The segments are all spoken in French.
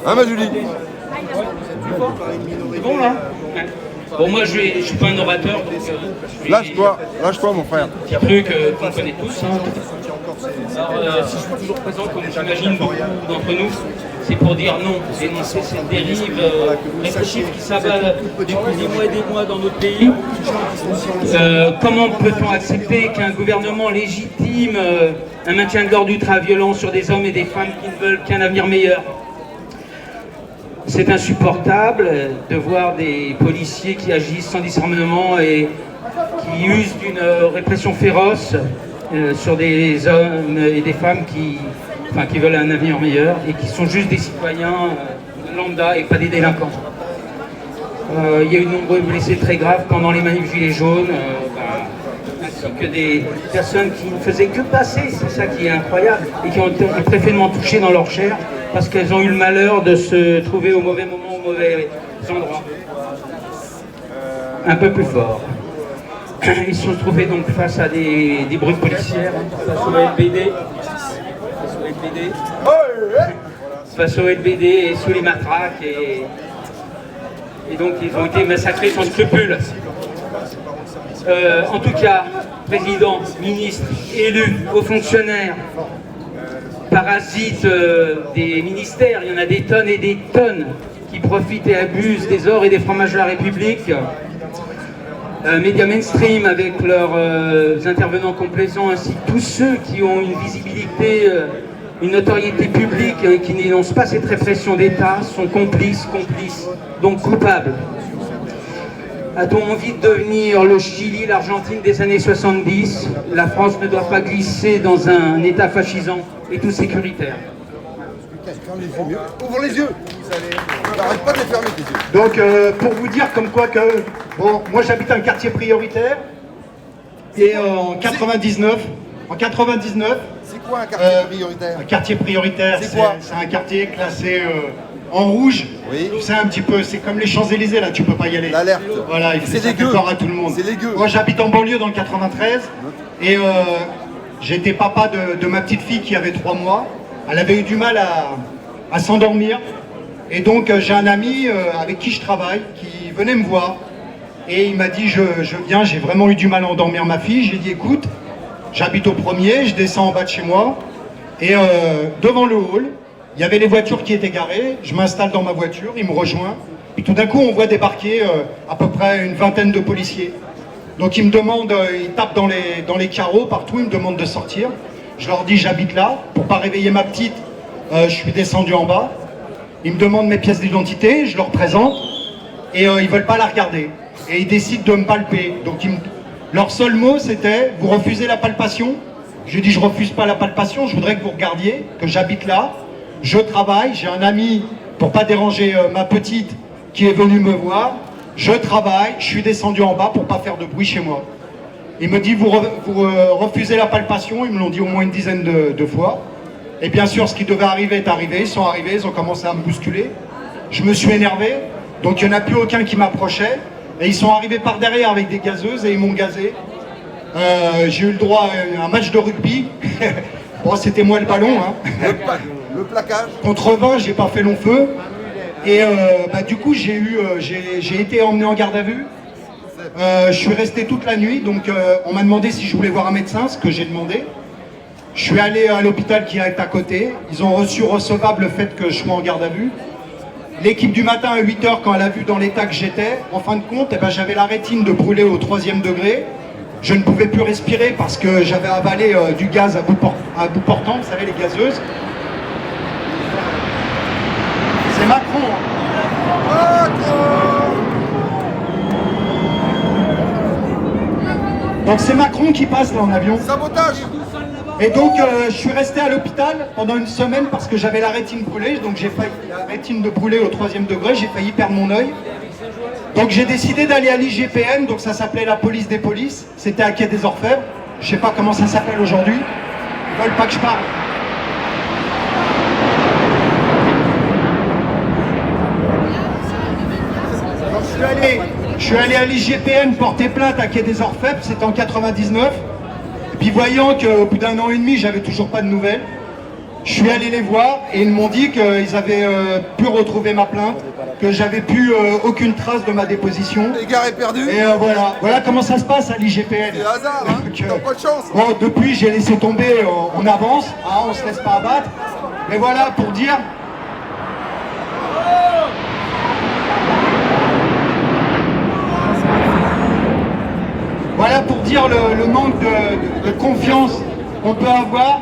Hein, ma Julie? C'est bon là? Bon, moi je suis pas un orateur, donc Lâche-toi mon frère. petit truc qu'on connaît tous. Hein. Alors, si je suis toujours présent, comme j'imagine beaucoup d'entre nous, c'est pour dire non, dénoncer cette dérive répressive qui s'abat depuis des mois et des mois dans notre pays. Comment peut-on accepter qu'un gouvernement légitime un maintien de l'ordre ultra-violent sur des hommes et des femmes qui ne veulent qu'un avenir meilleur? C'est insupportable de voir des policiers qui agissent sans discernement et qui usent d'une répression féroce sur des hommes et des femmes qui veulent un avenir meilleur et qui sont juste des citoyens lambda et pas des délinquants. Il y a eu de nombreux blessés très graves pendant les manifs gilets jaunes, ainsi que des personnes qui ne faisaient que passer, c'est ça qui est incroyable, et qui ont été très touchées dans leur chair parce qu'elles ont eu le malheur de se trouver au mauvais moment, au mauvais endroit. Un peu plus fort. Ils se sont trouvés donc face à des brutes policières, face au LBD, face au LBD et sous les matraques, et donc ils ont été massacrés sans scrupule. En tout cas, président, ministre, élus, hauts fonctionnaires, parasites des ministères, il y en a des tonnes et des tonnes qui profitent et abusent des ors et des fromages de la République. Médias mainstream avec leurs intervenants complaisants, ainsi que tous ceux qui ont une visibilité, une notoriété publique et qui n'énoncent pas cette répression d'État sont complices, donc coupables. A-t-on envie de devenir le Chili, l'Argentine des années 70? La France ne doit pas glisser dans un État fascisant et tout sécuritaire. Ouvre les yeux. N'arrête pas de les fermer tes yeux. Donc pour vous dire comme quoi que, bon, moi j'habite un quartier prioritaire et en 99, c'est quoi un quartier prioritaire? Un quartier prioritaire, c'est un quartier classé en rouge. Oui. Tu sais un petit peu, c'est comme les Champs-Élysées là, tu peux pas y aller. L'alerte. Voilà, il fait peur à tout le monde. C'est dégueu. Moi j'habite en banlieue dans le 93 et j'étais papa de ma petite fille qui avait 3 mois. Elle avait eu du mal à s'endormir. Et donc j'ai un ami avec qui je travaille qui venait me voir. Et il m'a dit je viens, j'ai vraiment eu du mal à endormir ma fille. J'ai dit écoute, j'habite au premier, je descends en bas de chez moi. Et devant le hall, il y avait les voitures qui étaient garées. Je m'installe dans ma voiture, il me rejoint. Et tout d'un coup on voit débarquer à peu près une vingtaine de policiers. Donc ils me demandent, ils tapent dans les carreaux partout, ils me demandent de sortir. Je leur dis j'habite là, pour pas réveiller ma petite, je suis descendu en bas. Ils me demandent mes pièces d'identité, je leur présente, et ils veulent pas la regarder. Et ils décident de me palper. Donc leur seul mot c'était, vous refusez la palpation? Je dis je refuse pas la palpation, je voudrais que vous regardiez, que j'habite là, je travaille, j'ai un ami, pour pas déranger ma petite, qui est venu me voir, je travaille, je suis descendu en bas pour pas faire de bruit chez moi. Il me dit vous refusez la palpation, ils me l'ont dit au moins une dizaine de fois. Et bien sûr ce qui devait arriver est arrivé, ils sont arrivés, ils ont commencé à me bousculer. Je me suis énervé, donc il n'y en a plus aucun qui m'approchait. Et ils sont arrivés par derrière avec des gazeuses et ils m'ont gazé. J'ai eu le droit à un match de rugby. Bon c'était moi le ballon. Hein. Le plaquage. Contre 20, j'ai pas fait long feu. Et du coup j'ai été emmené en garde à vue. Je suis resté toute la nuit, donc on m'a demandé si je voulais voir un médecin, ce que j'ai demandé. Je suis allé à l'hôpital qui est à côté. Ils ont reçu recevable le fait que je sois en garde à vue. L'équipe du matin à 8 h, quand elle a vu dans l'état que j'étais, en fin de compte, j'avais la rétine de brûler au 3e degré. Je ne pouvais plus respirer parce que j'avais avalé du gaz à bout portant, vous savez, les gazeuses. C'est Macron. Donc c'est Macron qui passe là en avion. Sabotage. Et donc je suis resté à l'hôpital pendant une semaine parce que j'avais la rétine brûlée. Donc j'ai failli, la rétine de brûler au 3e degré, j'ai failli perdre mon œil. Donc j'ai décidé d'aller à l'IGPN, donc ça s'appelait la police des polices. C'était à Quai des Orfèvres. Je sais pas comment ça s'appelle aujourd'hui. Ils veulent pas que je parle. Je suis allé à l'IGPN porter plainte à Quai des Orfèvres, c'était en 99. Et puis voyant qu'au bout d'1 an et demi, j'avais toujours pas de nouvelles, Je suis allé les voir et ils m'ont dit qu'ils avaient pu retrouver ma plainte, que j'avais plus aucune trace de ma déposition. Égaré perdu. Et voilà comment ça se passe à l'IGPN. C'est hasard, hein. T'as pas de chance. Bon, depuis, j'ai laissé tomber, on avance, hein, on se laisse pas abattre. Mais voilà, pour dire... Voilà pour dire le manque de confiance qu'on peut avoir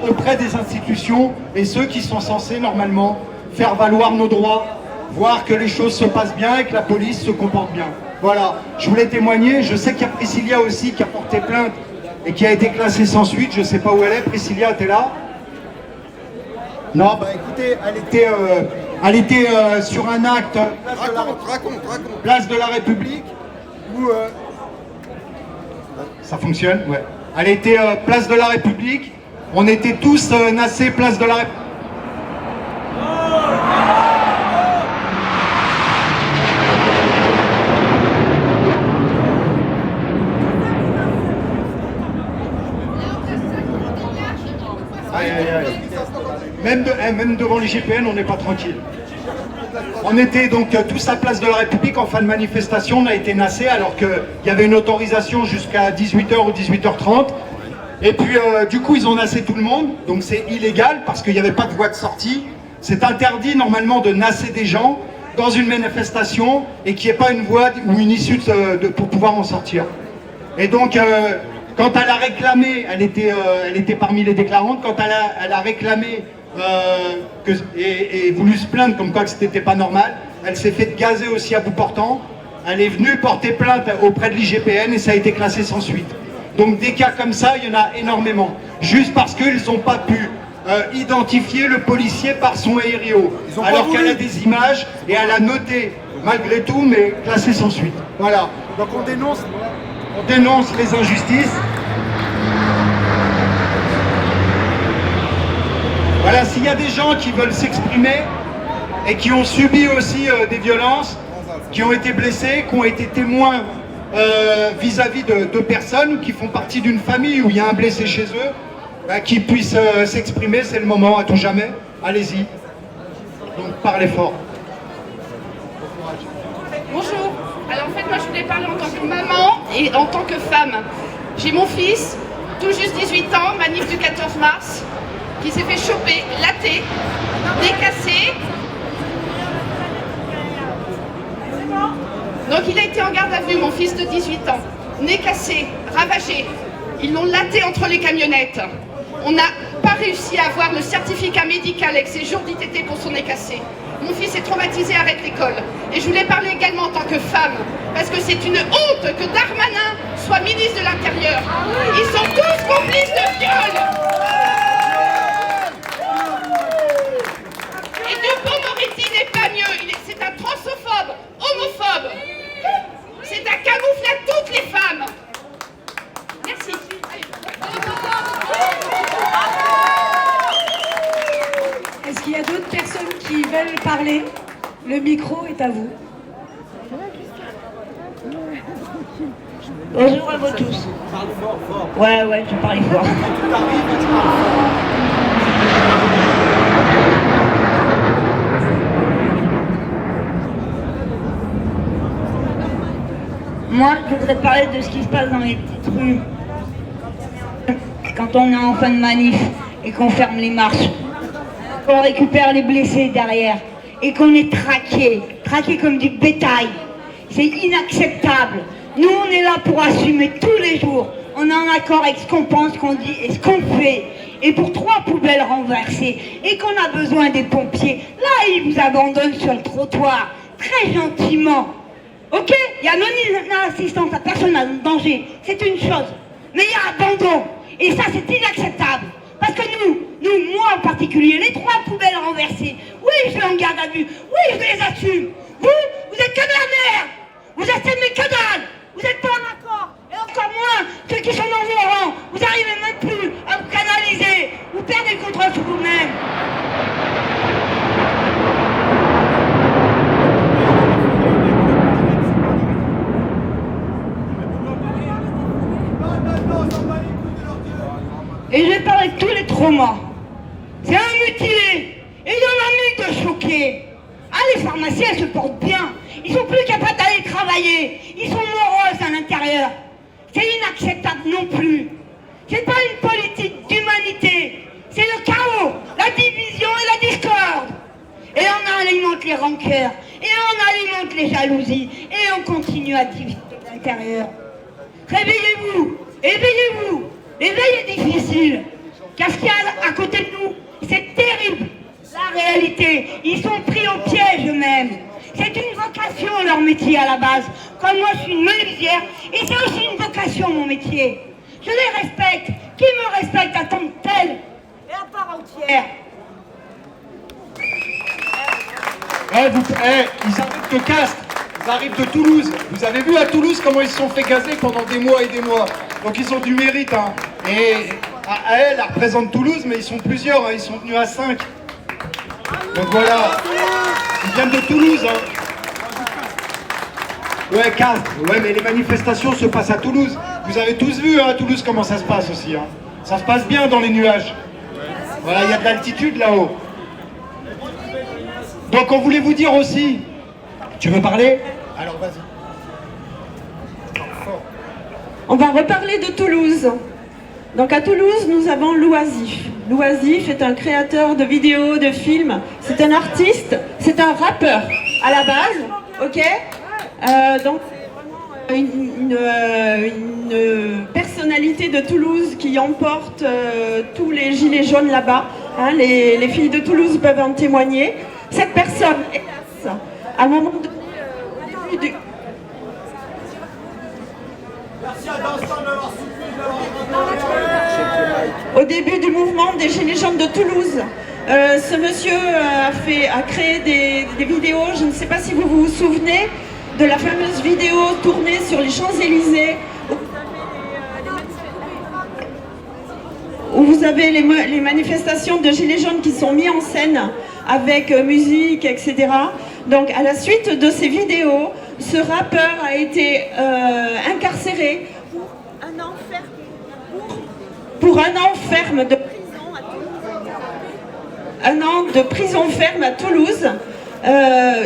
auprès des institutions et ceux qui sont censés normalement faire valoir nos droits, voir que les choses se passent bien et que la police se comporte bien. Voilà, je voulais témoigner, je sais qu'il y a Priscilla aussi qui a porté plainte et qui a été classée sans suite, je ne sais pas où elle est. Priscilla, t'es là? Non, bah écoutez, elle était sur un acte place de la République où... Ça fonctionne? Ouais. Elle était place de la République. On était tous nassés place de la République. Même devant l'IGPN, on n'est pas tranquille. On était donc tous à place de la République en fin de manifestation, on a été nassés alors qu'il y avait une autorisation jusqu'à 18h ou 18h30. Et puis du coup ils ont nassé tout le monde, donc c'est illégal parce qu'il n'y avait pas de voie de sortie. C'est interdit normalement de nasser des gens dans une manifestation et qu'il n'y ait pas une voie ou une issue pour pouvoir en sortir. Et donc quand elle a réclamé, elle était parmi les déclarantes, quand elle a réclamé et voulu se plaindre comme quoi que c'était pas normal, elle s'est fait gazer aussi à bout portant. Elle est venue porter plainte auprès de l'IGPN et ça a été classé sans suite. Donc des cas comme ça, il y en a énormément. Juste parce qu'ils n'ont pas pu identifier le policier par son aério. Alors qu'elle a des images et elle a noté malgré tout, mais classé sans suite. Voilà. Donc on dénonce les injustices. Voilà, s'il y a des gens qui veulent s'exprimer et qui ont subi aussi des violences, qui ont été blessés, qui ont été témoins vis-à-vis de personnes qui font partie d'une famille où il y a un blessé chez eux, qui puissent s'exprimer, c'est le moment, à tout jamais. Allez-y. Donc parlez fort. Bonjour. Alors en fait, moi je voulais parler en tant que maman et en tant que femme. J'ai mon fils, tout juste 18 ans, manif du 14 mars, qui s'est fait choper, latter, nez cassé. Donc il a été en garde à vue, mon fils de 18 ans. Nez cassé, ravagé. Ils l'ont latté entre les camionnettes. On n'a pas réussi à avoir le certificat médical avec ses jours d'ITT pour son nez cassé. Mon fils est traumatisé, arrête l'école. Et je voulais parler également en tant que femme, parce que c'est une honte que Darmanin soit ministre de l'Intérieur. Ils sont tous complices de viol. Et Dupond-Moretti n'est pas mieux. C'est un transphobe, homophobe. C'est un camoufle à toutes les femmes. Merci. Est-ce qu'il y a d'autres personnes qui veulent parler? Le micro est à vous. Bonjour à vous tous. Ouais, je parle fort. Moi, je voudrais parler de ce qui se passe dans les petites rues. Quand on est en fin de manif et qu'on ferme les marches, qu'on récupère les blessés derrière et qu'on est traqué comme du bétail. C'est inacceptable. Nous, on est là pour assumer tous les jours. On est en accord avec ce qu'on pense, ce qu'on dit et ce qu'on fait. Et pour 3 poubelles renversées et qu'on a besoin des pompiers, là, ils vous abandonnent sur le trottoir, très gentiment. Ok, il y a non-assistance à personne en danger, c'est une chose. Mais il y a abandon. Et ça, c'est inacceptable. Parce que nous, moi en particulier, les 3 poubelles renversées, oui, je suis en garde à vue, oui, je les assume. Vous êtes que de la merde. Vous estimez que dalle. Vous n'êtes pas en accord. Et encore moins ceux qui sont dans vos rangs. Vous n'arrivez même plus à vous canaliser. Vous perdez le contrôle sur vous-même. Et je vais parler de tous les traumas. pharmaciens. Ah, les pharmaciens, elles se portent bien. Ils sont plus capables d'aller travailler. Ils sont moroses à l'intérieur. C'est inacceptable non plus. C'est pas une politique d'humanité. C'est le chaos, la division et la discorde. Et on alimente les rancœurs. Et on alimente les jalousies. Et on continue à diviser l'intérieur. Réveillez-vous. Éveillez-vous. L'éveil est difficile. Car ce qu'il y a à côté de nous, c'est terrible. La réalité, ils sont pris au piège eux-mêmes. C'est une vocation leur métier à la base. Comme moi je suis une menuisière, et c'est aussi une vocation mon métier. Je les respecte. Qui me respecte à tant que tel et à part entière? Ils arrivent de Castres, ils arrivent de Toulouse. Vous avez vu à Toulouse comment ils se sont fait gazer pendant des mois et des mois. Donc ils ont du mérite. Hein. Et elle représente Toulouse, mais ils sont plusieurs, hein. Ils sont venus à 5. Donc voilà, ils viennent de Toulouse. Hein. Ouais, Castres. Ouais, mais les manifestations se passent à Toulouse. Vous avez tous vu hein, à Toulouse comment ça se passe aussi. Hein. Ça se passe bien dans les nuages. Voilà, il y a de l'altitude là-haut. Donc on voulait vous dire aussi... Tu veux parler? Alors vas-y. On va reparler de Toulouse. Donc à Toulouse, nous avons Loisif. Loisif est un créateur de vidéos, de films. C'est un artiste, c'est un rappeur à la base, ok. Donc une personnalité de Toulouse qui emporte tous les gilets jaunes là-bas. Hein, les filles de Toulouse peuvent en témoigner. Cette personne, hélas, à un moment donné, au début du... Au début du mouvement des Gilets jaunes de Toulouse, ce monsieur a créé des vidéos, je ne sais pas si vous vous souvenez de la fameuse vidéo tournée sur les Champs-Élysées où vous avez les manifestations de Gilets jaunes qui sont mises en scène avec musique, etc. Donc à la suite de ces vidéos, ce rappeur a été incarcéré pour un an ferme de prison ferme à Toulouse,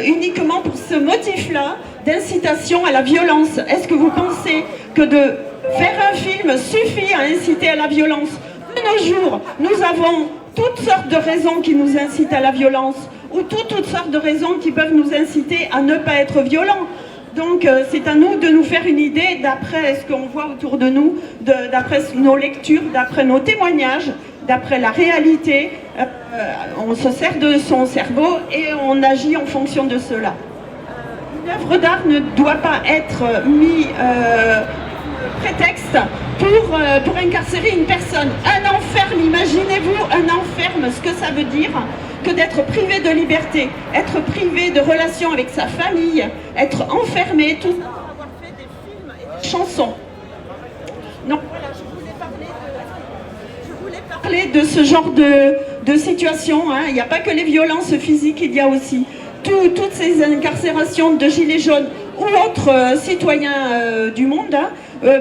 uniquement pour ce motif-là d'incitation à la violence. Est-ce que vous pensez que de faire un film suffit à inciter à la violence? De nos jours, nous avons toutes sortes de raisons qui nous incitent à la violence, ou toutes sortes de raisons qui peuvent nous inciter à ne pas être violents. Donc c'est à nous de nous faire une idée d'après ce qu'on voit autour de nous, d'après nos lectures, d'après nos témoignages, d'après la réalité. On se sert de son cerveau et on agit en fonction de cela. Une œuvre d'art ne doit pas être mis prétexte pour incarcérer une personne. Un enferme, imaginez-vous un enferme, ce que ça veut dire que d'être privé de liberté, être privé de relations avec sa famille, être enfermé, tout ça pour avoir fait des films et des chansons. Donc voilà, je voulais parler de ce genre de situation. Hein. Il n'y a pas que les violences physiques, il y a aussi toutes ces incarcérations de gilets jaunes ou autres citoyens du monde hein,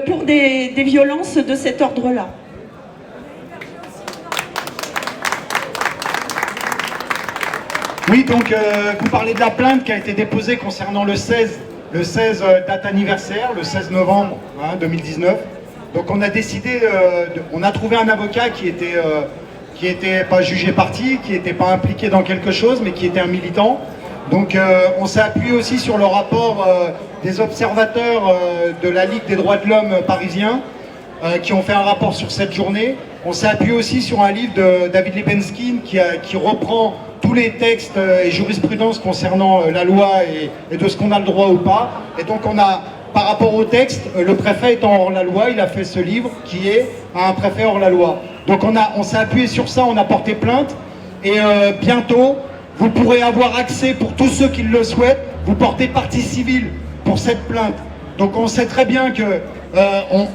pour des violences de cet ordre-là. Oui, donc vous parlez de la plainte qui a été déposée concernant le 16 date anniversaire, le 16 novembre hein, 2019. Donc on a décidé, on a trouvé un avocat qui était pas jugé parti, qui n'était pas impliqué dans quelque chose, mais qui était un militant. Donc on s'est appuyé aussi sur le rapport des observateurs de la Ligue des droits de l'homme parisien, qui ont fait un rapport sur cette journée. On s'est appuyé aussi sur un livre de David Libeskind qui reprend tous les textes et jurisprudences concernant la loi et de ce qu'on a le droit ou pas. Et donc on a, par rapport au texte, le préfet étant hors la loi, il a fait ce livre qui est un préfet hors la loi. Donc on s'est appuyé sur ça, on a porté plainte et bientôt vous pourrez avoir accès, pour tous ceux qui le souhaitent, vous portez partie civile pour cette plainte. Donc on sait très bien que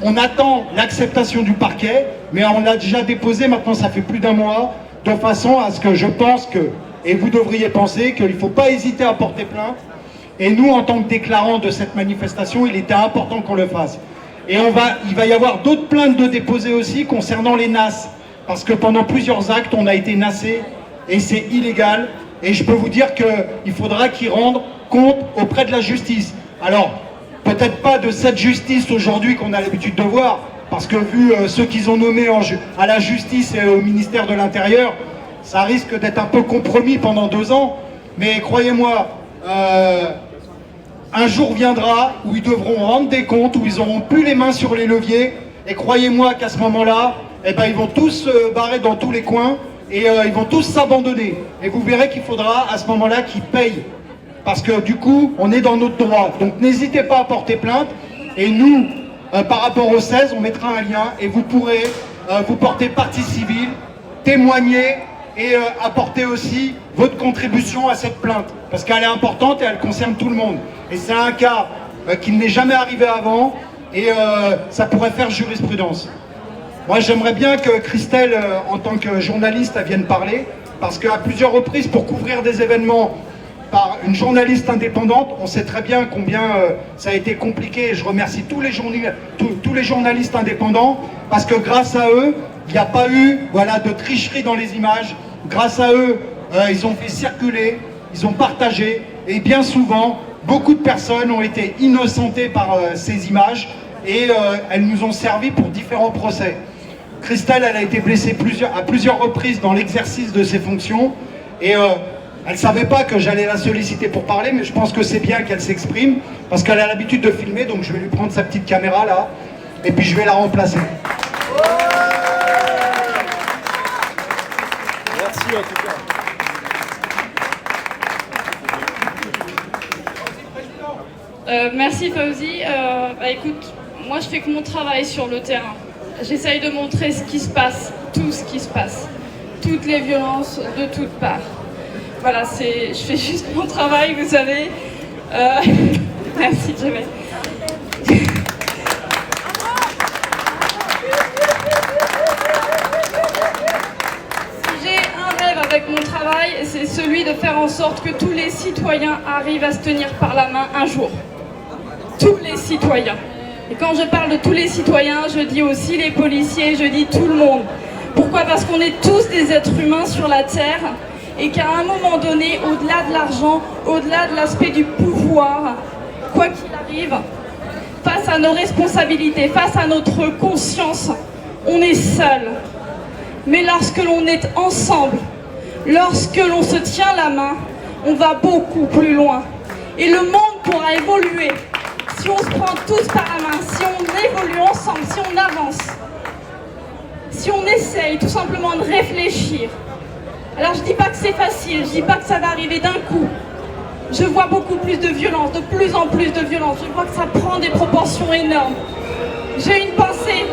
on attend l'acceptation du parquet, mais on l'a déjà déposé, maintenant ça fait plus d'un mois, de façon à ce que je pense que, et vous devriez penser qu'il ne faut pas hésiter à porter plainte. Et nous, en tant que déclarants de cette manifestation, il était important qu'on le fasse. Et il va y avoir d'autres plaintes de déposer aussi concernant les NAS. Parce que pendant plusieurs actes, on a été nassés, et c'est illégal. et je peux vous dire qu'il faudra qu'ils rendent compte auprès de la justice. Alors, peut-être pas de cette justice aujourd'hui qu'on a l'habitude de voir, parce que vu ceux qu'ils ont nommés à la justice et au ministère de l'Intérieur, ça risque d'être un peu compromis pendant 2 ans, mais croyez-moi, un jour viendra où ils devront rendre des comptes, où ils n'auront plus les mains sur les leviers, et croyez-moi qu'à ce moment-là, eh ben, ils vont tous se barrer dans tous les coins, et ils vont tous s'abandonner. Et vous verrez qu'il faudra à ce moment-là qu'ils payent, parce que du coup, on est dans notre droit. Donc n'hésitez pas à porter plainte, et nous, par rapport au 16, on mettra un lien, et vous pourrez vous porter partie civile, témoigner, et apporter aussi votre contribution à cette plainte, parce qu'elle est importante et elle concerne tout le monde. Et c'est un cas qui n'est jamais arrivé avant, et ça pourrait faire jurisprudence. Moi j'aimerais bien que Christelle, en tant que journaliste, elle vienne parler, parce qu'à plusieurs reprises, pour couvrir des événements par une journaliste indépendante, on sait très bien combien ça a été compliqué, et je remercie tous les journalistes indépendants, parce que grâce à eux, il n'y a pas eu de tricherie dans les images. Grâce à eux, ils ont fait circuler, ils ont partagé, et bien souvent, beaucoup de personnes ont été innocentées par ces images, et elles nous ont servi pour différents procès. Christelle, elle a été blessée à plusieurs reprises dans l'exercice de ses fonctions, et elle ne savait pas que j'allais la solliciter pour parler, mais je pense que c'est bien qu'elle s'exprime, parce qu'elle a l'habitude de filmer, donc je vais lui prendre sa petite caméra là, et puis je vais la remplacer. Merci en tout cas. Merci Fauzi. Écoute, moi je fais que mon travail sur le terrain. J'essaye de montrer ce qui se passe, tout ce qui se passe, toutes les violences de toutes parts. Voilà, je fais juste mon travail, vous savez. Merci Jamel. Avec mon travail, c'est celui de faire en sorte que tous les citoyens arrivent à se tenir par la main un jour. Tous les citoyens. Et quand je parle de tous les citoyens, je dis aussi les policiers, je dis tout le monde. Pourquoi? Parce qu'on est tous des êtres humains sur la Terre et qu'à un moment donné, au-delà de l'argent, au-delà de l'aspect du pouvoir, quoi qu'il arrive, face à nos responsabilités, face à notre conscience, on est seul. Mais lorsque l'on est ensemble, lorsque l'on se tient la main, on va beaucoup plus loin. Et le monde pourra évoluer si on se prend tous par la main, si on évolue ensemble, si on avance, si on essaye tout simplement de réfléchir. Alors je dis pas que c'est facile, je dis pas que ça va arriver d'un coup. Je vois beaucoup plus de violence, de plus en plus de violence. Je vois que ça prend des proportions énormes. J'ai une pensée